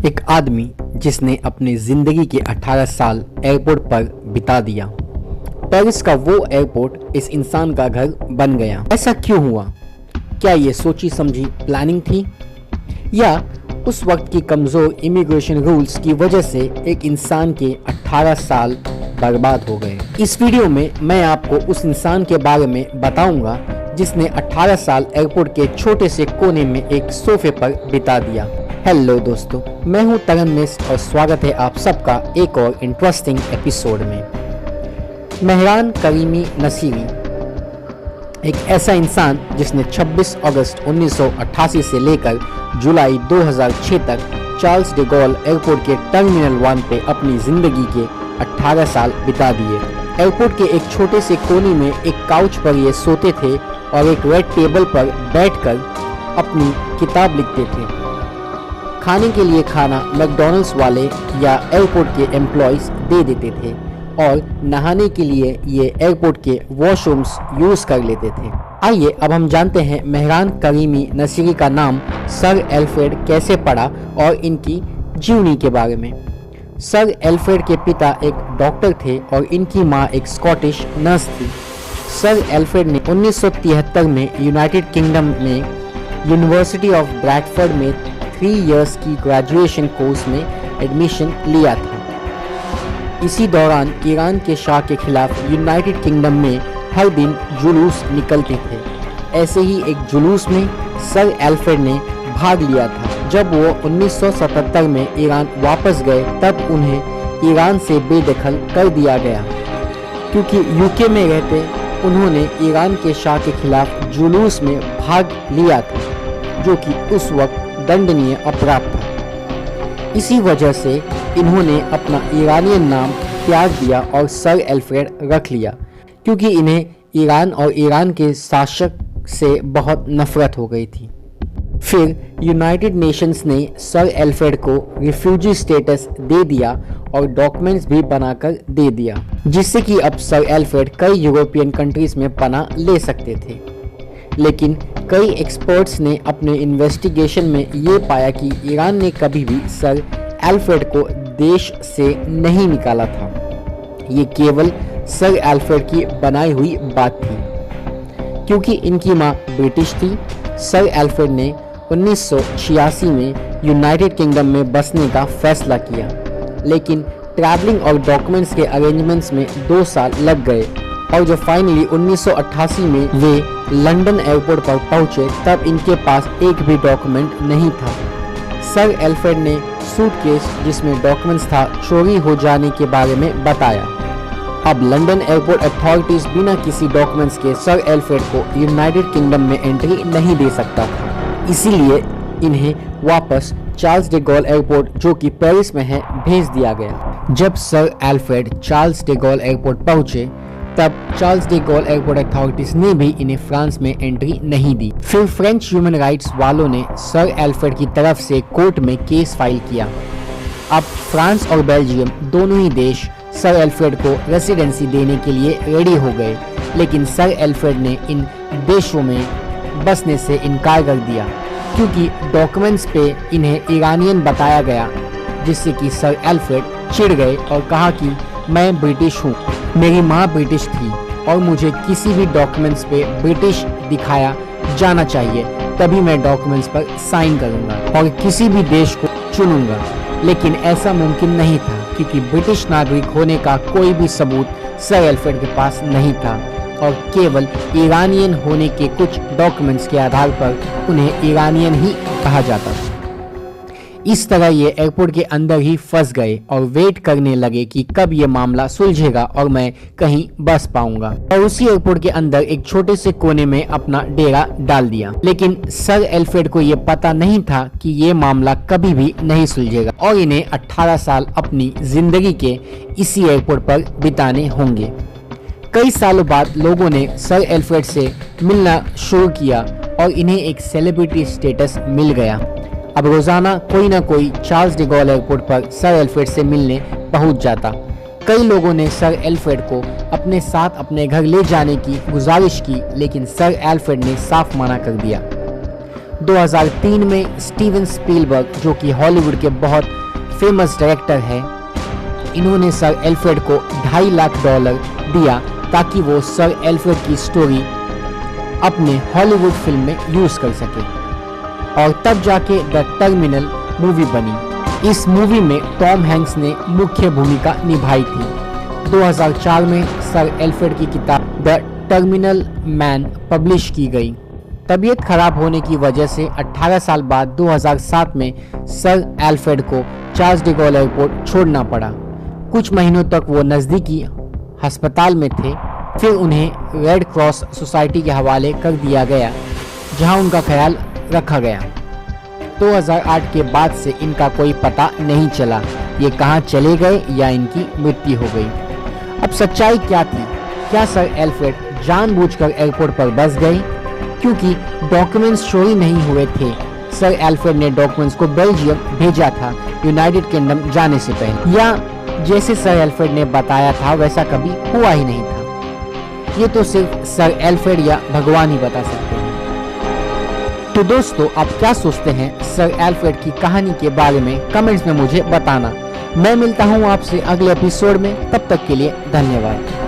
एक आदमी जिसने अपनी जिंदगी के 18 साल एयरपोर्ट पर बिता दिया। पेरिस का वो एयरपोर्ट इस इंसान का घर बन गया। ऐसा क्यों हुआ? क्या ये सोची समझी प्लानिंग थी, या उस वक्त की कमजोर इमिग्रेशन रूल्स की वजह से एक इंसान के 18 साल बर्बाद हो गए? इस वीडियो में मैं आपको उस इंसान के बारे में बताऊंगा जिसने 18 साल एयरपोर्ट के छोटे से कोने में एक सोफे पर बिता दिया। हेलो दोस्तों, मैं हूं तरन मिस्ट और स्वागत है आप सबका एक और इंटरेस्टिंग एपिसोड में। मेहरान करीमी नसीरी एक ऐसा इंसान जिसने 26 अगस्त 1988 से लेकर जुलाई 2006 तक चार्ल्स डे गॉल एयरपोर्ट के टर्मिनल 1 पे अपनी जिंदगी के 18 साल बिता दिए। एयरपोर्ट के एक छोटे से कोने में एक काउच पर ये सोते थे और एक रेड टेबल पर बैठकर अपनी किताब लिखते थे। खाने के लिए खाना मैकडॉनल्ड्स वाले या एयरपोर्ट के एम्प्लॉयज दे देते थे और नहाने के लिए ये एयरपोर्ट के वॉशरूम्स यूज कर लेते थे। आइए अब हम जानते हैं मेहरान करीमी नसीरी का नाम सर एल्फ्रेड कैसे पड़ा और इनकी जीवनी के बारे में। सर एल्फ्रेड के पिता एक डॉक्टर थे और इनकी माँ एक स्कॉटिश नर्स थी। सर एल्फ्रेड ने 1973 में यूनाइटेड किंगडम में यूनिवर्सिटी ऑफ ब्रैडफोर्ड में 3 इयर्स की ग्रेजुएशन कोर्स में एडमिशन लिया था। इसी दौरान ईरान के शाह के खिलाफ यूनाइटेड किंगडम में हर दिन जुलूस निकलते थे। ऐसे ही एक जुलूस में सर एल्फ्रेड ने भाग लिया था। जब वो 1977 में ईरान वापस गए तब उन्हें ईरान से बेदखल कर दिया गया। क्योंकि यूके में रहते उन्होंने ईरान के शाह के खिलाफ जुलूस में भाग लिया था, जो कि उस वक्त दंडनीय अपराध था। इसी वजह से इन्होंने अपना ईरानियन नाम त्याग दिया और सर एल्फ्रेड रख लिया, क्योंकि इन्हें ईरान और ईरान के शासक से बहुत नफरत हो गई थी। फिर यूनाइटेड नेशंस ने सर एल्फ्रेड को रिफ्यूजी स्टेटस दे दिया और डॉक्यूमेंट्स भी बनाकर दे दिया, जिससे कि अब सर एल्फ्रेड कई यूरोपियन कंट्रीज में पनाह ले सकते थे। लेकिन कई एक्सपर्ट्स ने अपने इन्वेस्टिगेशन में ये पाया कि ईरान ने कभी भी सर एल्फ्रेड को देश से नहीं निकाला था। ये केवल सर एल्फ्रेड की बनाई हुई बात थी। क्योंकि इनकी मां ब्रिटिश थी, सर एल्फ्रेड ने 1986 में यूनाइटेड किंगडम में बसने का फैसला किया। लेकिन ट्रैवलिंग और डॉक्यूमेंट्स के अरेंजमेंट्स में 2 साल लग गए और जब फाइनली 1988 में वे लंदन एयरपोर्ट पर पहुंचे तब इनके पास एक भी डॉक्यूमेंट नहीं था। सर एल्फ्रेड ने सूटकेस जिसमें डॉक्यूमेंट्स था चोरी हो जाने के बारे में बताया। अब लंदन एयरपोर्ट अथॉरिटीज बिना किसी डॉक्यूमेंट्स के सर एल्फ्रेड को यूनाइटेड किंगडम में एंट्री नहीं दे सकता था। इसीलिए इन्हें वापस चार्ल्स डे गॉल एयरपोर्ट, जो कि पेरिस में है, भेज दिया गया। जब sir Alfred Charles de Gaulle airport पहुंचे तब Charles de Gaulle airport authorities ने भी इन्हें फ्रांस में एंट्री नहीं दी। फिर फ्रेंच ह्यूमन राइट्स वालों ने सर एल्फ्रेड की तरफ से कोर्ट में केस फाइल किया। अब फ्रांस और बेल्जियम दोनों ही देश सर एल्फ्रेड को रेसिडेंसी देने के लिए रेडी हो गए, लेकिन सर एल्फ्रेड ने इन देशों में बसने से इनकार कर दिया क्योंकि डॉक्यूमेंट्स पे इन्हें ईरानियन बताया गया, जिससे कि सर एल्फ्रेड चिढ़ गए और कहा कि मैं ब्रिटिश हूँ, मेरी माँ ब्रिटिश थी और मुझे किसी भी डॉक्यूमेंट्स पे ब्रिटिश दिखाया जाना चाहिए, तभी मैं डॉक्यूमेंट्स पर साइन करूँगा और किसी भी देश को चुनूंगा। लेकिन ऐसा मुमकिन नहीं था क्योंकि ब्रिटिश नागरिक होने का कोई भी सबूत सर एल्फ्रेड के पास नहीं था और केवल ईरानियन होने के कुछ डॉक्यूमेंट्स के आधार पर उन्हें ईरानियन ही कहा जाता था। इस तरह ये एयरपोर्ट के अंदर ही फंस गए और वेट करने लगे कि कब ये मामला सुलझेगा और मैं कहीं बस पाऊंगा, और उसी एयरपोर्ट के अंदर एक छोटे से कोने में अपना डेरा डाल दिया। लेकिन सर एल्फ्रेड को ये पता नहीं था कि ये मामला कभी भी नहीं सुलझेगा और इन्हें 18 साल अपनी जिंदगी के इसी एयरपोर्ट पर बिताने होंगे। कई सालों बाद लोगों ने सर एल्फ्रेड से मिलना शुरू किया और इन्हें एक सेलिब्रिटी स्टेटस मिल गया। अब रोजाना कोई ना कोई चार्ल्स डे गॉल एयरपोर्ट पर सर एल्फ्रेड से मिलने पहुंच जाता। कई लोगों ने सर एल्फ्रेड को अपने साथ अपने घर ले जाने की गुजारिश की, लेकिन सर एल्फ्रेड ने साफ मना कर दिया। 2003 में स्टीवन स्पीलबर्ग, जो कि हॉलीवुड के बहुत फेमस डायरेक्टर हैं, इन्होंने सर एल्फ्रेड को $2.5 लाख दिया ताकि वो सर एल्फ्रेड की स्टोरी अपने हॉलीवुड फिल्म में यूज कर सके, और तब जाके द टर्मिनल मूवी बनी। इस मूवी में टॉम हैंक्स ने मुख्य भूमिका निभाई थी। 2004 में सर एल्फ्रेड की किताब द टर्मिनल मैन पब्लिश की गई। तबीयत खराब होने की वजह से 18 साल बाद 2007 में सर एल्फ्रेड को चार्ल्स डी गॉल एयरपोर्ट छोड़ना पड़ा। कुछ महीनों तक वो नज़दीकी अस्पताल में थे, फिर उन्हें रेड क्रॉस सोसाइटी के हवाले कर दिया गया, जहां उनका ख्याल रखा गया। 2008 के बाद से इनका कोई पता नहीं चला, ये कहां चले गए या इनकी मृत्यु हो गई। अब सच्चाई क्या थी? क्या सर एल्फ्रेड जानबूझकर एयरपोर्ट पर बस गए? क्योंकि डॉक्यूमेंट्स चोरी नहीं हुए थे। सर एल्फ्रेड ने डॉक्यूमेंट्स को बेल्जियम भेजा था यूनाइटेड किंगडम जाने से पहले, या जैसे सर एल्फ्रेड ने बताया था वैसा कभी हुआ ही नहीं था। ये तो सिर्फ सर एल्फ्रेड या भगवान ही बता सकते हैं। तो दोस्तों, आप क्या सोचते हैं सर एल्फ्रेड की कहानी के बारे में? कमेंट्स में मुझे बताना। मैं मिलता हूँ आपसे अगले एपिसोड में, तब तक के लिए धन्यवाद।